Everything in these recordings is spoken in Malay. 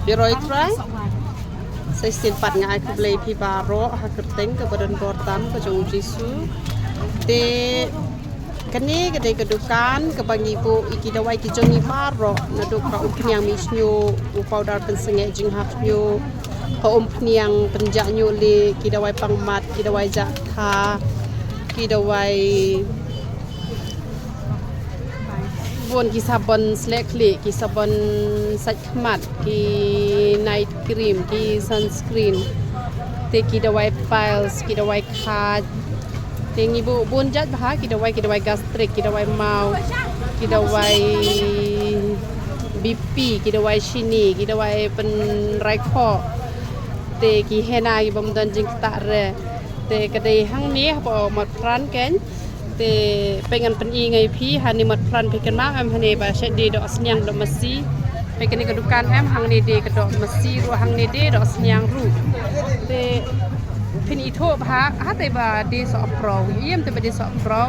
Biroi try. Saya simpan ngai ku beli pi baro ha kerteng ke badan bortam ke jong jisu. Te kani kedai kedukan ke bang ibu iki dawai ki jong baro naduk ka yang misnyo u powder pensenge jing hapnyo ka yang penjaknyo le ki dawai pangmat ki dawai jakha ki dawai bon ki sabon slekli ki sabon sakmat ki night cream ki sunscreen te ki dawai piles ki dawai khat te ibu bon jat bah ki dawai gastrik ki dawai mau ki dawai BP ki dawai shini ki dawai pen raiko te ki hena ki bom dan jing ta re te kedai hang ni apa mat pran ken te pengen pen i ngai pi hani mat pran pi ken ma am hani ba shedi do senyang do mesi pe ken kedukan em hang ni de ke do mesi ru hang ni de do senyang ru te pin i tho ba ha te ba de so pro yem te ba de so pro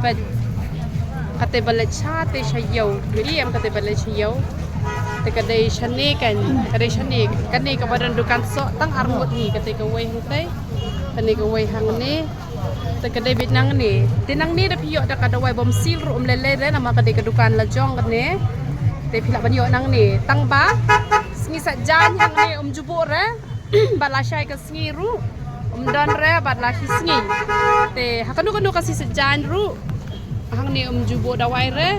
ba kate bale cha te shayo yem kate bale shayo te kadai shani kan kadai shani kan ni ka badan dukan so tang armut ni kate ka wei hang te kan ni ka wei hang ni te kedai binang ni tinang ni da piyo da kada wai bom sil ru lele re nama kedai kedukan la jong kan ne te pila banyo nang ni tang ba sngi sa jan yang ni jubu re bala shai ka sngi ru dan re bala shi sngi te hakanu kasi sa jan ru hang ni jubu da wai re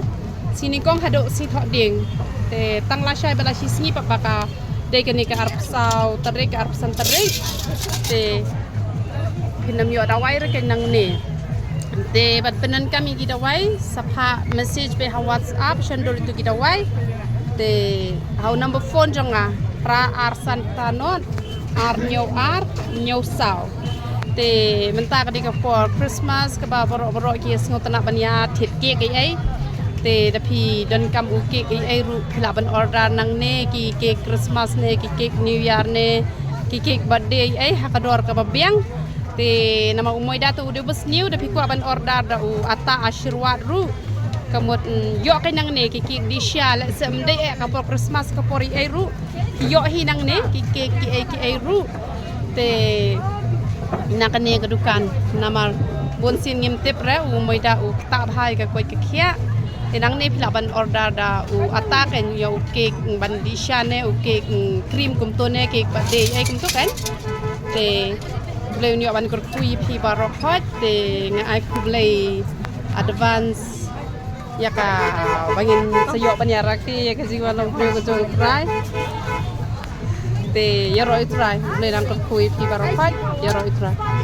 sini kong hado si thok ding te tang la shai bala shi sngi pa baka de kan ni ka arp sau tarik ka arp san tarik te pinam yo dawai re kenang ni te bat penan kami ki dawai sapa message pe ha WhatsApp shandol itu ki dawai te hau number phone jonga pra arsan tanon ar nyo sau te menta ka di ka for Christmas ka ba boro ki sngot na banya thit ke ai te dapi dan kam u ke ai ru phila ban order nang ne ki ke Christmas ne ki ke New Year ne ki ke birthday ai hakador ka babiang te nama umoy datu udah bus new tapi ku aban order da u ata ashirwat ru kamot yo kinang ne kiki di sya la semde e ka por Christmas ka pori ai ru yo hinang ne kiki ki ai ru te nakane kedukan nama bonsin ngim tip re umoy da u ta bhai ka koi ka khia tinang ne phila ban order da u ata ken yo cake ban di sya ne u cake cream kum to ne cake birthday ai kum to kan te beli ni aban kurkui pi barokot de ngai ku beli advance ya ka bangin sayok panyarakti ya ka jiwa long beli ko jong try de ya roi try beli nang kurkui pi barokot ya roi try